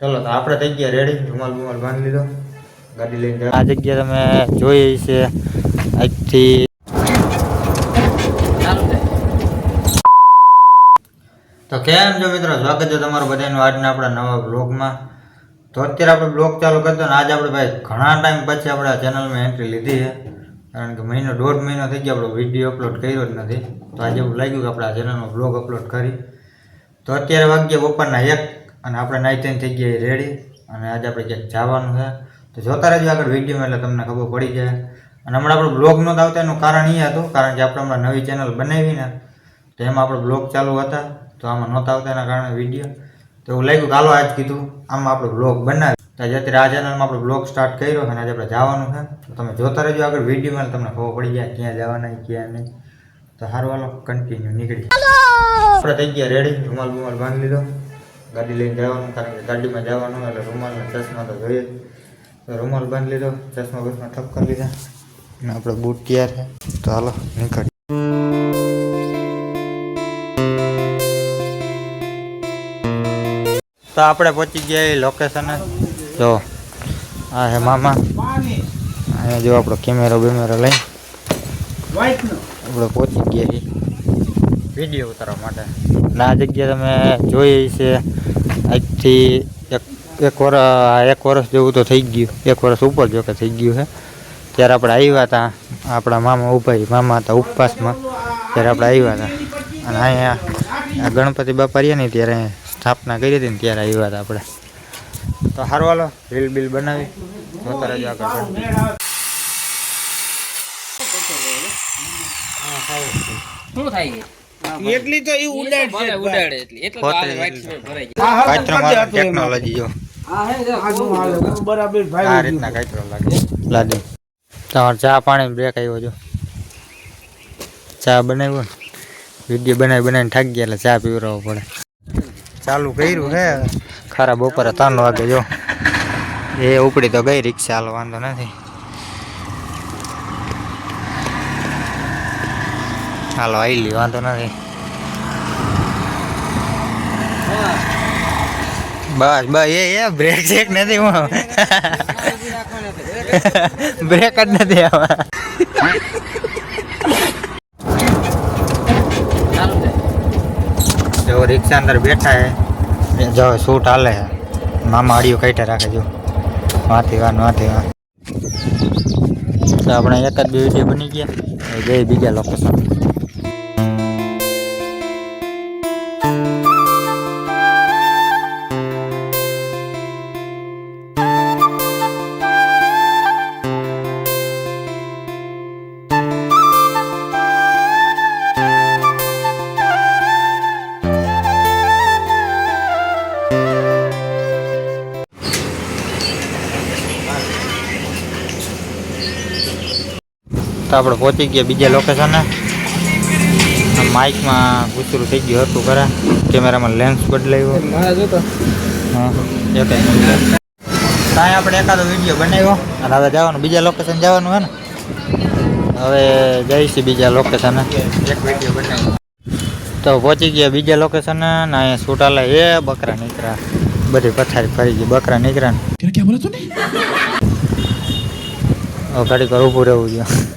चलो तो આપણે થઈ ગયા રેડી રૂમાલ રૂમાલ બાંધી લીધો ગાડી લઈને આ જગ્યા તમે જોઈ છે આજથી તો કેમ છો મિત્રો સ્વાગત છે તમારું બધાનું આજના આપણા નવા બ્લોગમાં તો અત્યારે આપણે બ્લોગ ચાલુ કરતો ને આજ આપણે ભાઈ ઘણા ટાઈમ પછી આપણે ચેનલમાં એન્ટ્રી લીધી છે કારણ કે મહિનો દોઢ મહિનો થઈ ગયો આપણો વિડીયો અપલોડ કર્યો જ નથી તો આજે એવું લાગ્યું કે આપણે આ ચેનલમાં બ્લોગ અપલોડ કરી તો અત્યારે વાગ્યા બપોરના 1 અને આપણે નાઈ ધોઈને થઈ ગયા રેડી અને આજે આપણે ક્યાંક જવાનું છે તો જોતા રહેજો આગળ વિડીયોમાં એટલે તમને ખબર પડી જાય અને હમણાં આપણે બ્લોગ નહોતું આવતા એનું કારણ એ હતું કારણ કે આપણે હમણાં નવી ચેનલ બનાવી ને તો એમાં આપણે બ્લોગ ચાલુ હતા તો આમાં નહોતા આવતા એના કારણે વિડીયો તો એવું લાગ્યું કે હાલો આજ કીધું આમાં આપણે બ્લોગ બનાવી તો આજે અત્યારે આ ચેનલમાં આપણે બ્લોગ સ્ટાર્ટ કર્યો અને આજે આપણે જવાનું છે તો તમે જોતા રહેજો આગળ વિડીયોમાં તમને ખબર પડી જાય ક્યાં જવાના ક્યાં નહીં તો સારું હાલો કન્ટિન્યુ નીકળી આપણે થઈ ગયા રેડી રૂમાલ રૂમાલ બાંધી લીધો ગાડી લઈને જવાનું કારણ કે ગાડીમાં જવાનું એટલે રૂમાલના ચશ્મા તો જોઈએ તો રૂમાલ બાંધી લીધો ચશ્મા બસમાં ઠપ કરી લીધા અને આપણે બૂટ તૈયાર છે તો હાલો નીકળી તો આપણે પહોંચી ગયા લોકેશને તો આ હે મામા અહીંયા જો આપણો કેમેરો બેમેરો લઈ આપણે પહોંચી ગયા છીએ વિડીયો ઉતારવા માટે અને આ જગ્યા તમે જોઈ છે આજથી એક વર્ષ જેવું તો થઈ ગયું 1 વર્ષ ઉપર જો કે થઈ ગયું છે ત્યારે આપણે આવ્યા હતા આપણા મામા ઉભા મામા હતા ઉપવાસમાં ત્યારે આપણે આવ્યા હતા અને અહીંયા આ ગણપતિ બાપા રહ્યા ને ત્યારે સ્થાપના કરી હતી ને ત્યારે આવ્યા હતા આપણે તો સારું હાલો રીલ બિલ બનાવી જોતા રહેજો આગળ શું થાય એટલી તો એ ઉડાડે ટેકનોલોજી જો બરાબર આ રીતના કાચરો લાગે તમારે ચા પાણી બ્રેક આવ્યો જો ચા બનાવ્યો વિડીયો બનાવીને થાકી ગયા એટલે ચા પીવડાવવો પડે ચાલુ કર્યું હે ખરા બપોરે 3 વાગે જો એ ઉપડી તો ગઈ રિક્ષા હાલો વાંધો નથી હાલો આઈલી વાંધો નથી બસ બસ એ બ્રેક ચેક નથી હું બ્રેક જ નથી આવા જો રિક્ષા અંદર બેઠા હે જો શૂટ હાલે હે મામા આડિયો કાઢે રાખે જો વાથી વાન તો આપણે એક જ બે વિડીયો બની ગયા જઈ બીજા લોકેશન તો આપણે પહોંચી ગયા બીજા લોકેશને માઇકમાં ગુચરું થઈ ગયું હતું ખરા કેમેરામાં લેન્સ બદલાવ્યો હા ત્યાં આપણે એકાદો વિડીયો બનાવ્યો અને હવે જવાનું બીજા લોકેશન જવાનું હે ને હવે જઈશું બીજા લોકેશને એક વિડીયો બનાવ્યો તો પહોંચી ગયા બીજા લોકેશને ને અહીંયા છૂટાલા એ બકરા નીકળ્યા બધી પથારી ફરી ગઈ બકરા નીકળ્યા ઘડી પર ઊભું રહેવું જોઈએ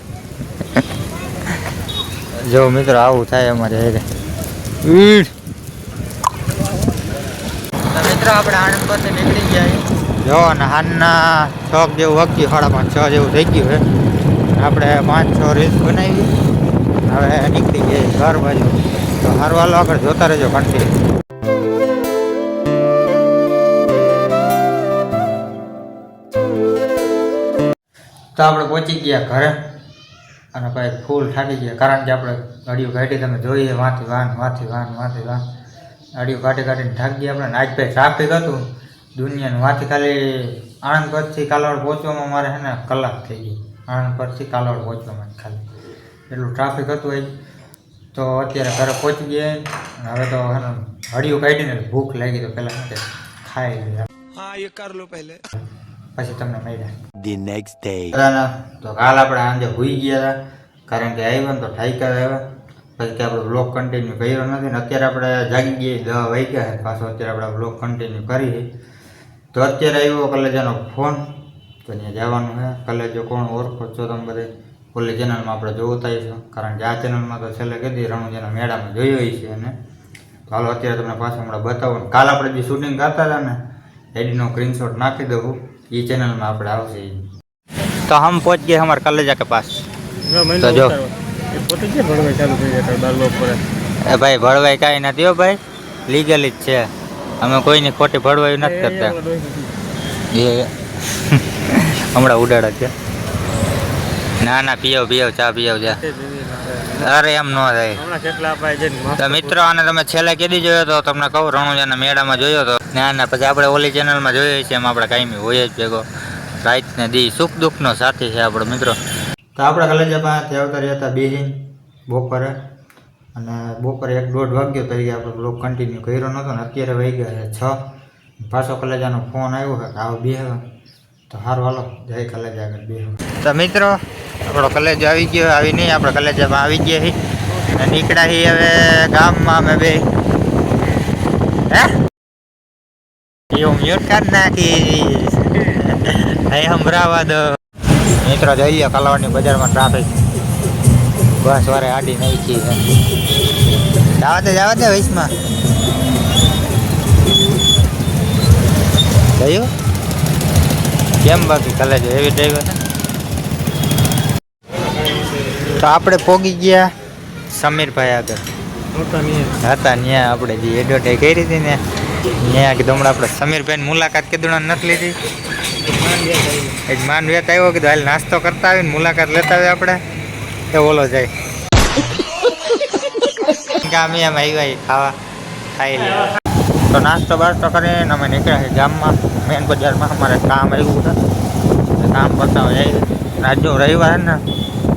જો મિત્રો આવું થાય અમારે હેરે મિત્રો આપણે આણંદ પાસે નીકળી ગયા જો ને હાલના 6 જેવું વાગ્યું 5:30 જેવું થઈ ગયું છે આપણે 5-6 રીલ્સ બનાવી હવે નીકળી ગયા ઘર બાજુ તો સારું હાલો આગળ જોતા રહેજો કન્ટિન્યુ તો આપણે પહોંચી ગયા ઘરે અને ભાઈ ફૂલ થાકી ગયા કારણ કે આપણે ગાડીઓ કાઢી તમે જોઈએ વાંથી વાન ગાડીઓ કાઢીને થાકી ગયા આપણે આજ ભાઈ ટ્રાફિક હતું દુનિયાનું વાંથી ખાલી આણંદ પરથી કાલાવાડ પહોંચવામાં મારે છે ને કલાક થઈ ગઈ આણંદ પરથી કાલાવાડ પહોંચવામાં ખાલી એટલું ટ્રાફિક હતું એ તો અત્યારે ઘરે પહોંચી ગયા અને હવે તો છે ને હળીઓ કાઢીને ભૂખ લાગી તો પહેલાં ખાઈ લઈએ પછી તમને મળ્યા The next day. તો કાલ આપણે આજે ભૂઈ ગયા હતા કારણ કે આવ્યા ને તો ઠાઈકા આવ્યા પછી આપણે બ્લોગ કન્ટિન્યુ કર્યો નથી ને અત્યારે આપણે જાગી ગઈ 10 વાગ્યા છે પાછો અત્યારે આપણે બ્લોગ કન્ટિન્યુ કરી તો અત્યારે આવ્યો કલેજાનો ફોન, તો ત્યાં જવાનું છે. કલેજો કોણ ઓળખો છો તમે બધા, ઓલી ચેનલમાં આપણે જોતા આવીશું, કારણ કે આ ચેનલમાં તો છેલ્લે કીધી રણુજાના મેળામાં જોયો છે. અને તો હાલો અત્યારે તમને પાછું હમણાં બતાવું. કાલ આપણે જે શૂટિંગ કરતા હતા ને એડીનો સ્ક્રીનશોટ નાખી દઉં, એ ચેનલમાં આપણે આવશે. તો હમ પહોંચ ગए हमारे कलेजा के पास. તો જો એ ભાઈ ભળવાઈ કાંઈ નથી હો ભાઈ, લીગલી જ છે. અમે કોઈની ખોટી ભળવાઈ નથી કરતા. એ હમણાં ઉડાડે છે. ના ના પીઓ ચા પીઓ જા. અરે એમ ન થાય. તો મિત્રો આને તમે છેલ્લે કીધી જોયો તો તમને કહું, રણુજાના મેળામાં જોયો તો. ના પછી આપણે ઓલી ચેનલમાં જોઈએ છીએ, એમ આપણે કાયમી હોય જ ભેગો. રાત ને દી સુખ દુઃખનો સાથી છે આપણો મિત્રો. તો આપણે કલેજા પાસેથી આવતા રહ્યા હતા બેહીન બપોરે, અને બપોરે 1-1:30 વાગ્યો તરીકે આપણે બ્લોગ કન્ટિન્યુ કર્યો નહોતો ને અત્યારે વાગ્યા છે 6. પાછો કલેજાનો ફોન આવ્યો છે કે આવો બેહો. તો સારું હાલો જય કલેજા આગળ બેહો. તો મિત્રો આપણો કલેજો આવી ગયો, આવી નહીં આપણે કલેજામાં આવી ગયા છીએ અને નીકળ્યા છીએ હવે ગામમાં. અમે બે એવું મ્યુટ કરી નાખી સંભળાવા દો. મિત્રો જઈ લે કલાવડની બજારમાં ટ્રાફિક બસ વારે આડી નાખી છે. જવા દે વૈશમાં ગયું કેમ બાકી કલેજો એવી ડ્રાઈવર છે. તો આપણે પોગી ગયા સમીરભાઈ આગળ હતા ત્યાં આપણે જે એડવર્ટાઈઝ કરી હતી ને ત્યાં કીધું હમણાં આપણે સમીરભાઈની મુલાકાત કીધું નથી લીધી. એક માન વેત આવ્યો કીધું હાલ નાસ્તો કરતા આવીને મુલાકાત લેતા આવે આપણે એ ઓલો જાય ગામે એમ આવ્યા ખાવા ખાઈ લે. તો નાસ્તો બાસ્તો કરીને અમે નીકળ્યા છીએ ગામમાં મેન બજારમાં. અમારે કામ આવ્યું છે, કામ પતાવ જાય. આજનો રવિવાર છે ને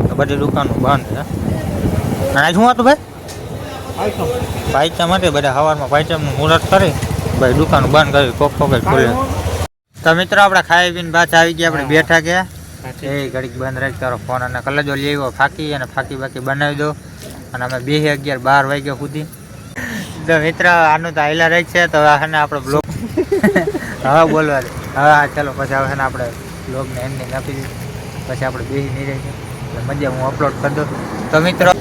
તો બધી દુકાનો બંધ છે. અને આજ શું હતું ભાઈ પાયચા માટે બધા સવારમાં પાયચાનું મુહૂર્ત કરી ભાઈ દુકાનો બંધ કરી કોક જ ખુલે. તો મિત્રો આપણે ખાઈ પીને પાછા આવી ગયા, આપણે બેઠા ગયા. એ ઘડીક બંધ રાખી તારો ફોન અને કલેજો લઈ આવ્યો ફાકી, અને ફાકી બાકી બનાવી દો. અને અમે 11-12 વાગ્યા સુધી. તો મિત્ર આનું તો હાઈલા રહી છે. તો હવે ને આપણે બ્લોગ હવે બોલવા દે હવે. ચાલો પછી હવે ને આપણે બ્લોગને એન્ડિંગ આપી દઈએ, પછી આપણે બેસી નહીં રહી છે એટલે મજા હું અપલોડ કરી દઉં. તો મિત્રો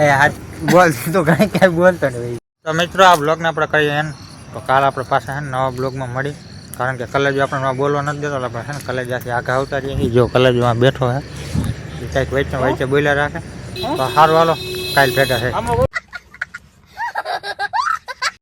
એ હાથ બોલ તો કાંઈ બોલતો નહીં. તો મિત્રો આ બ્લોગને આપણે કરીએ એમ. તો કાલ આપણે પાછા છે ને નવા બ્લોગમાં મળી, કારણ કે કલેજો આપણે બોલવા નથી દેતો. આપણે છે ને કલેજાથી આગળ આવતા રહીએ. જો કલેજોમાં બેઠો છે એ કંઈક વચ્ચે બોલ્યા રાખે. તો સારું હાલો કાલ ભેગા છે.